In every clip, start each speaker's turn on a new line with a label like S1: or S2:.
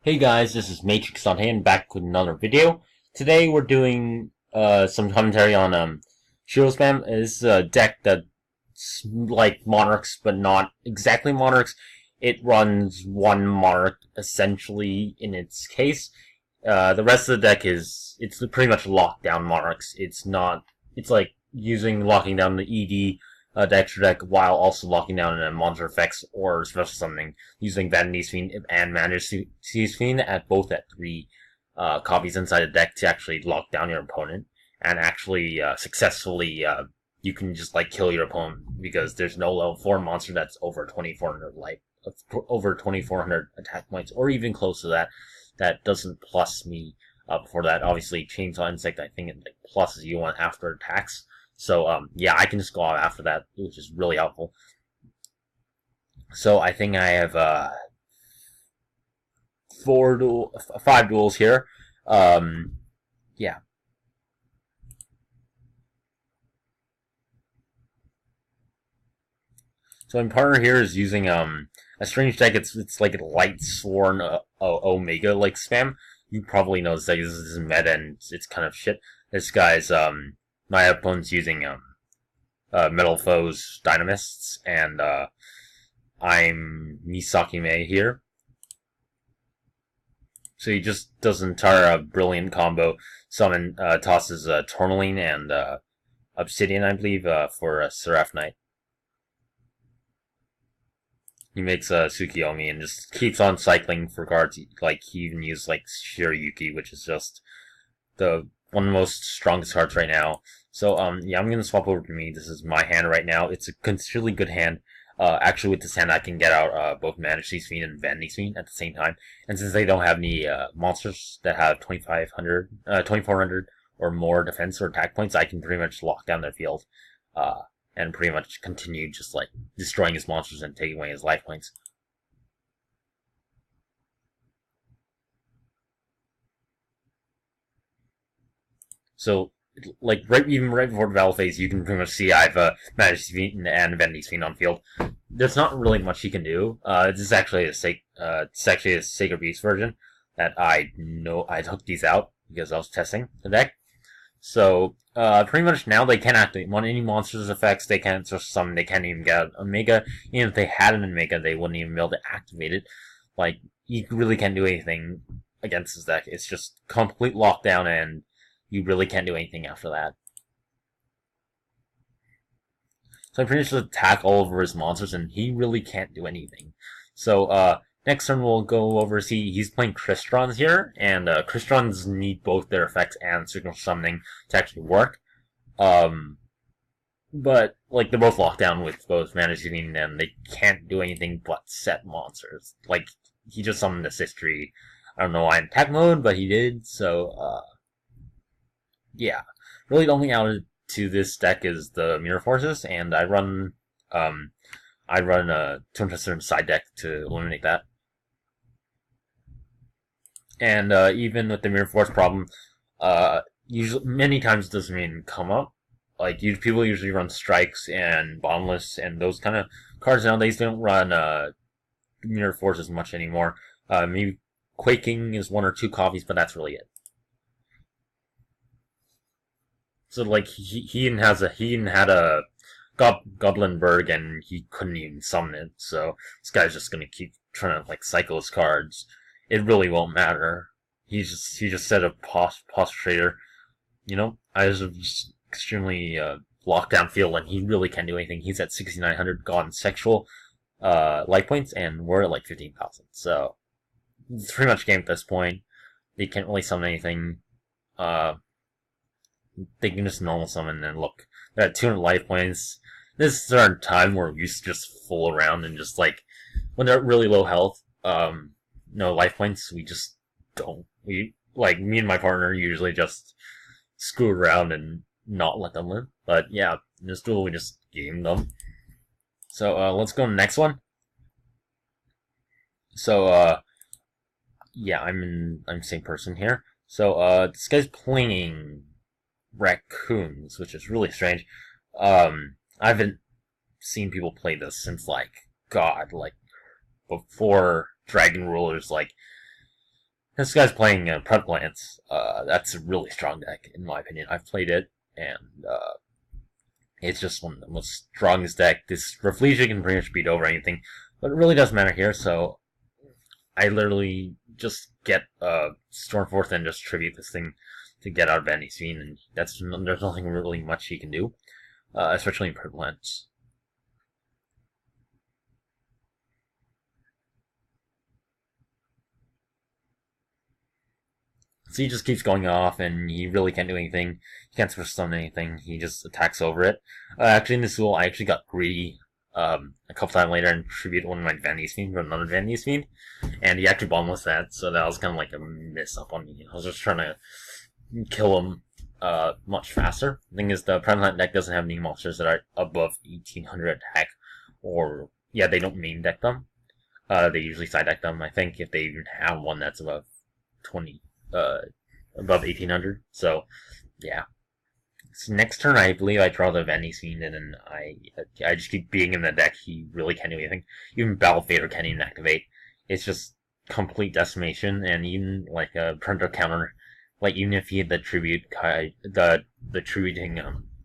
S1: Hey guys, this is Matrix on Hand back with another video. Today we're doing some commentary on Shiroe spam. It's a deck that's like Monarchs, but not exactly Monarchs. It runs one Monarch essentially in its case. The rest of the deck it's pretty much lockdown Monarchs. It's like locking down the ED the extra deck while also locking down monster effects or special summoning using Vanity's Fiend and Majesty's Fiend at both at 3 copies inside the deck to actually lock down your opponent and actually successfully you can just like kill your opponent because there's no level 4 monster that's over 2400 over 2400 attack points or even close to that doesn't plus me before that. Obviously Chainsaw Insect I think it like pluses you on after attacks. So, yeah, I can just go out after that, which is really helpful. So, I think I have, 5 duels here. Yeah. So, my partner here is using, a strange deck. It's like a light sworn, Omega, like, spam. You probably know this is meta and it's kind of shit. This guy's, my opponent's using Metal Foes Dynamists, and I'm Misaki here. So he just does an entire brilliant combo. Summon, tosses Tourmaline and Obsidian, I believe, for Seraph Knight. He makes Tsukiyomi and just keeps on cycling for cards. Like, he even used, like, Shiroe, which is just one of the most strongest cards right now. So, yeah, I'm gonna swap over to me. This is my hand right now. It's a considerably good hand. Actually, with this hand, I can get out both Majesty's Fiend and Vanity's Fiend at the same time. And since they don't have any monsters that have 2400 or more defense or attack points, I can pretty much lock down their field and pretty much continue just like destroying his monsters and taking away his life points. So, like, even right before the battle phase, you can pretty much see I have Majesty's Fiend and Vanity's Fiend on field. There's not really much he can do. This is actually a Sacred Beast version that I hooked these out because I was testing the deck. So, pretty much now they can't activate any monsters effects, they can't just summon, they can't even get an Omega. Even if they had an Omega, they wouldn't even be able to activate it. Like, you really can't do anything against this deck. It's just complete lockdown and you really can't do anything after that. So I pretty much just attack all over his monsters, and he really can't do anything. So, next turn we'll go over he's playing Crystons here, and Crystons need both their effects and signal summoning to actually work. But, like, they're both locked down with both Majesty's Fiend, and they can't do anything but set monsters. Like, he just summoned this history. I don't know why in attack mode, but he did, so, yeah, really the only out to this deck is the Mirror Forces, and I run a Twin Twister side deck to eliminate that. And even with the Mirror Force problem, usually many times it doesn't even come up. Like people usually run Strikes and Bottomless and those kind of cards nowadays. They don't run Mirror Force as much anymore. Maybe Quaking is 1 or 2 copies, but that's really it. So like he even had a Goblinberg and he couldn't even summon it. So this guy's just gonna keep trying to like cycle his cards. It really won't matter. He just said a postrator. You know, I was just extremely locked down field and he really can't do anything. He's at 6,900 God and Sexual life points and we're at like 15,000. So it's pretty much game at this point. They can't really summon anything. They can just normal summon and look. They're at 200 life points. This is our time where we used to just fool around and just like, when they're at really low health, no life points, we just don't. Like, me and my partner usually just screw around and not let them live. But yeah, in this duel we just game them. So, let's go to the next one. So, yeah, I'm the same person here. So, this guy's playing raccoons, which is really strange. I haven't seen people play this since, like, God, like, before Dragon Rulers, like, This guy's playing Prevalence. That's a really strong deck, in my opinion. I've played it, and it's just one of the most strongest deck. This Rafflesia can pretty much beat over anything, but it really doesn't matter here, so I literally just get Stormforth and just tribute this thing to get out of Vandy's Fiend, and there's nothing really much he can do, especially in Prevalence. So he just keeps going off, and he really can't do anything. He can't switch summon anything. He just attacks over it. Actually, in this duel, I actually got greedy a couple times later and tributed one of my Vandy's Fiend for another Vandy's Fiend, and he actually bombed that, so that was kind of like a miss up on me. I was just trying to kill him much faster. The thing is, the Prevalent deck doesn't have any monsters that are above 1800 attack, or, yeah, they don't main deck them. They usually side deck them. I think if they even have one that's above 20... above 1800, so yeah. So next turn, I believe I draw the Vandy's Fiend, and then I just keep being in the deck. He really can't do anything. Even Battle Fader can't even activate. It's just complete decimation, and even like a Predator counter, like even if he had the tribute, the tributing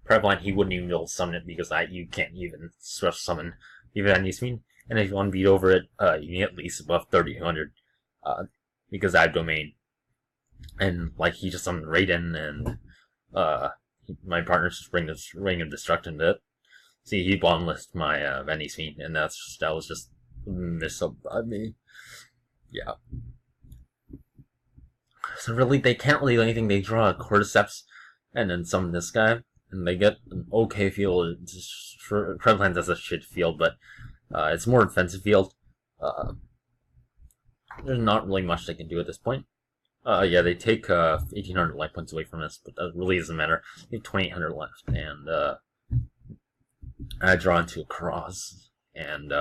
S1: Prevalent, he wouldn't even be able to summon it because you can't even special summon even Vandy's Fiend. And if you want to beat over it, you need at least above 3200, because I have domain. And, like, he just summoned Raiden, and, my partner's just bring this Ring of Destruction to it. See, he bomb list my, Vandy's Fiend, and that was just missed up by me. Yeah. So really, they can't really do anything. They draw a Cordyceps, and then summon this guy, and they get an okay field. Prevalent has a shit field, but, it's more defensive field. There's not really much they can do at this point. Yeah, they take 1,800 life points away from us, but that really doesn't matter. They have 2,800 left, and I draw into a cross, and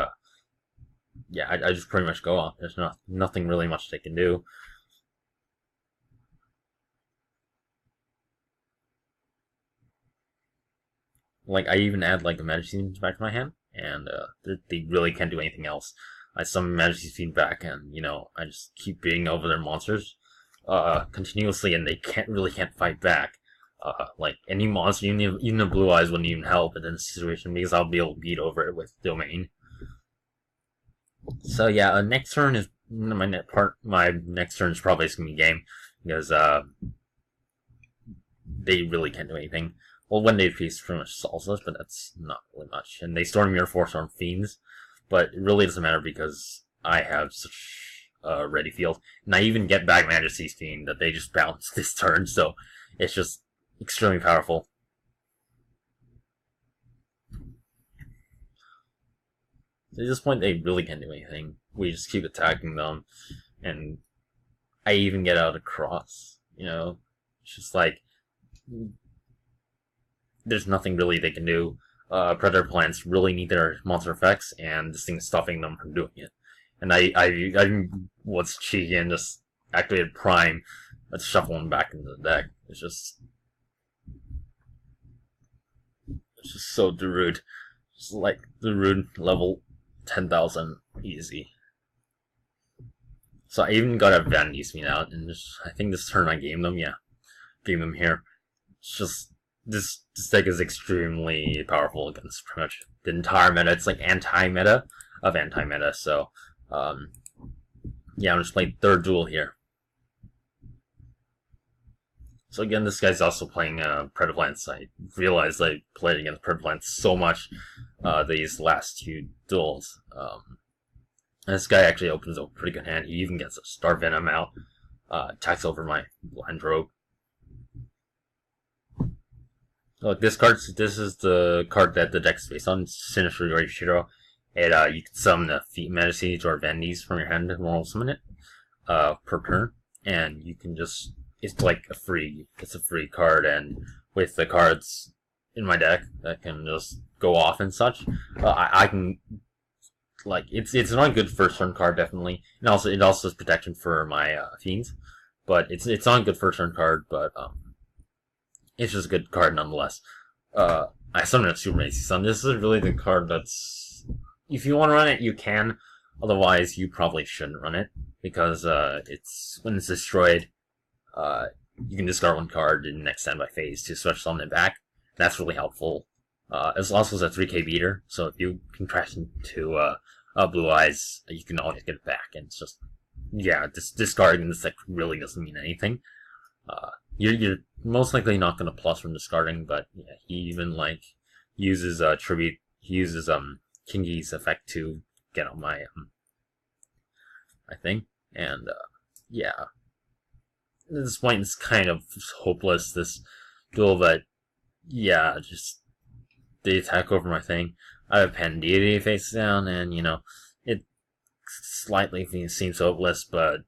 S1: yeah, I just pretty much go off. There's nothing really much they can do. Like, I even add like a Majesty's Fiend back to my hand, and they really can't do anything else. I summon Majesty's Fiend back, and I just keep beating over their monsters continuously, and they can't fight back. Like any monster, even the Blue Eyes wouldn't even help in this situation because I'll be able to beat over it with domain. So yeah, next turn is my next turn is probably gonna be game because they really can't do anything. Well, One Day Peace pretty much solves us, but that's not really much. And they Storm Mirror Force Storm Fiends, but it really doesn't matter because I have such a ready field. And I even get back Majesty's Fiend that they just bounce this turn, so it's just extremely powerful. At this point, they really can't do anything. We just keep attacking them, and I even get out a cross. It's just like there's nothing really they can do. Predator plants really need their monster effects, and this thing's stopping them from doing it. And I was cheeky and just activated Prime. Let's shuffle them back into the deck. It's just so Darude. Just like Darude level 10,000 easy. So I even got a Vandy's Fiend out, and I think this turn I game them. Yeah, game them here. It's just this deck is extremely powerful against pretty much the entire meta. It's like anti-meta of anti-meta. So yeah, I'm just playing third duel here. So again, this guy's also playing Predaplants. I realized I played against Predaplants so much these last two duels. And this guy actually opens up a pretty good hand. He even gets a Star Venom out. Attacks over my Blind Rogue. Look, this is the card that the deck's based on, Sinister Yorishiro. You can summon a Majesty's or Vandy's from your hand and roll summon it per turn. And you can just, it's a free card, and with the cards in my deck that can just go off and such, I can, like, it's not a good first turn card, definitely. And also, it also has protection for my fiends. But it's not a good first turn card, but it's just a good card nonetheless. I summoned a Super Macy Sun. This is really the card that's, if you want to run it, you can. Otherwise, you probably shouldn't run it. because it's when it's destroyed, you can discard one card in the next standby phase to special summon it back. That's really helpful. It's also a 3k beater, so if you can crash into Blue Eyes, you can always get it back. And it's just, yeah, discarding this deck really doesn't mean anything. You're most likely not going to plus from discarding, but yeah, he even like uses tribute. He uses Kingi's effect to get on my I think, and yeah. At this point, it's kind of hopeless, this duel, but yeah, just they attack over my thing. I have Pandeity face down, and you know, it slightly seems hopeless, but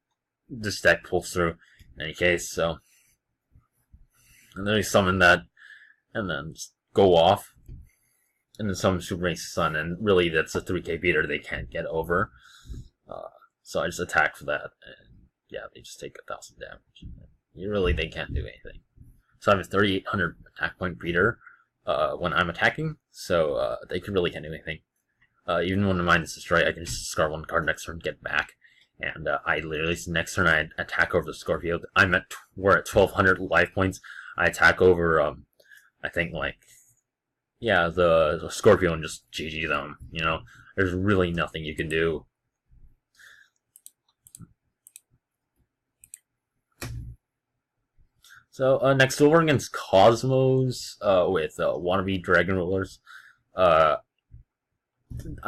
S1: this deck pulls through in any case, so. And then they summon that, and then just go off, and then summon Super Race Sun, and really that's a 3k beater they can't get over. So I just attack for that, and yeah, they just take 1,000 damage. They can't do anything. So I have a 3,800 attack point beater when I'm attacking, so they really can't do anything. Even when mine is destroyed, I can just discard one card next turn and get back. And I literally, next turn I attack over the Scorpio. We're at 1,200 life points. I attack over, I think like, yeah, the Scorpio and just GG them, you know? There's really nothing you can do. So, next duel we're against Cosmos, with, wannabe Dragon Rulers. I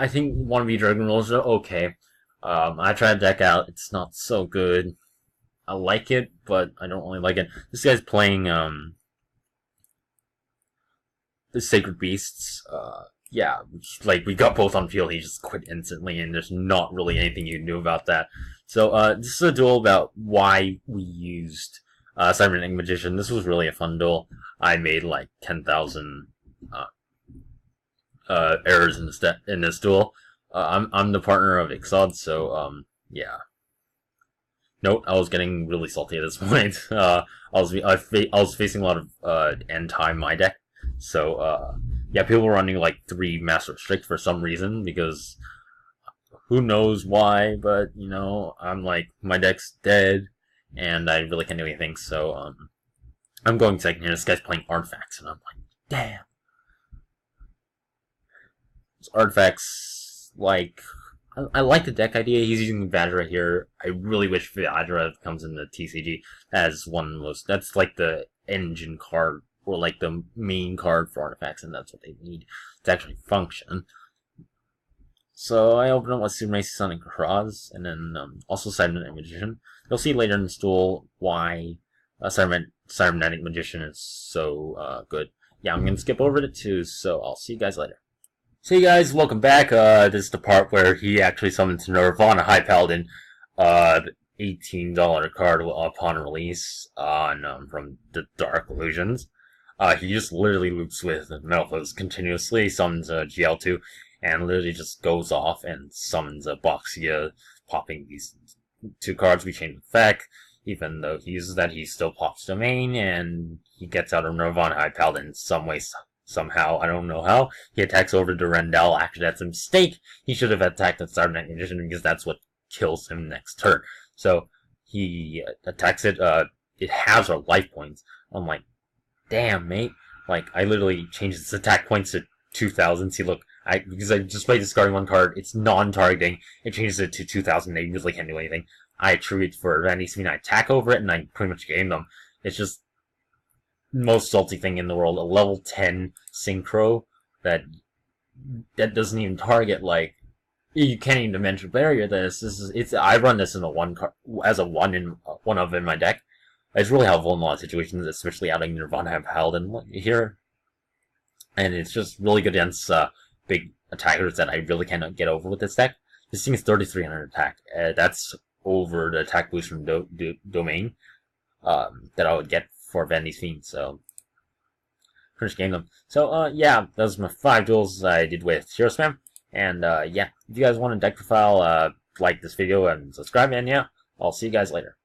S1: think wannabe Dragon Rulers are okay. I tried to deck out, it's not so good. I like it, but I don't really like it. This guy's playing, the Sacred Beasts. Yeah, like, we got both on field, he just quit instantly, and there's not really anything you can do about that. So, this is a duel about why we used Cyberknight Magician. This was really a fun duel. I made like 10,000 errors in this duel. I'm the partner of Ixod, so yeah. Note, I was getting really salty at this point. I was facing a lot of end time my deck, so yeah, people were running like 3 Master Restrict for some reason, because who knows why, but you know, I'm like, my deck's dead. And I really can't do anything, so, I'm going second here. This guy's playing Artifacts, and I'm like, damn. This Artifacts, like, I like the deck idea. He's using Vadra here. I really wish Vadra comes in the TCG as one of the most, that's like the engine card, or like the main card for Artifacts, and that's what they need to actually function. So I open up with Super Race Sun and Kraz, and then also Cyberknight Magician. You'll see later in this duel why Cyberknight Magician is so good. Yeah, I'm going to skip over to 2, so I'll see you guys later. So you guys, welcome back. This is the part where he actually summons Nirvana High Paladin, the $18 card upon release on from the Dark Illusions. He just literally loops with Metalphos continuously, summons GL2, and literally just goes off and summons a Boxia, popping these 2 cards. We change the effect. Even though he uses that, he still pops Domain, and he gets out of Nirvana High Paladin in some way, somehow. I don't know how. He attacks over to Rendell. Actually, that's a mistake. He should have attacked the Cyberknight Magician, because that's what kills him next turn. So, he attacks it. It has our life points. I'm like, damn, mate. Like, I literally changed its attack points to 2,000. See, look. Because I just by discarding one card, it's non-targeting. It changes it to 2,000. They usually can't do anything. I attribute for Vandy's mean I attack over it, and I pretty much game them. It's just the most salty thing in the world. A level 10 synchro that doesn't even target, like, you can't even dimension barrier this. I run this in a 1 card as a 1 in my deck. It's really helpful in a lot of situations, especially outing Nirvana Paladin here. And it's just really good against big attackers that I really cannot get over with this deck. This thing is 3,300 attack. That's over the attack boost from Domain that I would get for Vandy's Fiend. So, finish game them. So, yeah, those are my 5 duels I did with Shiroe Spam. And, yeah, if you guys want a deck profile, like this video and subscribe, and yeah, I'll see you guys later.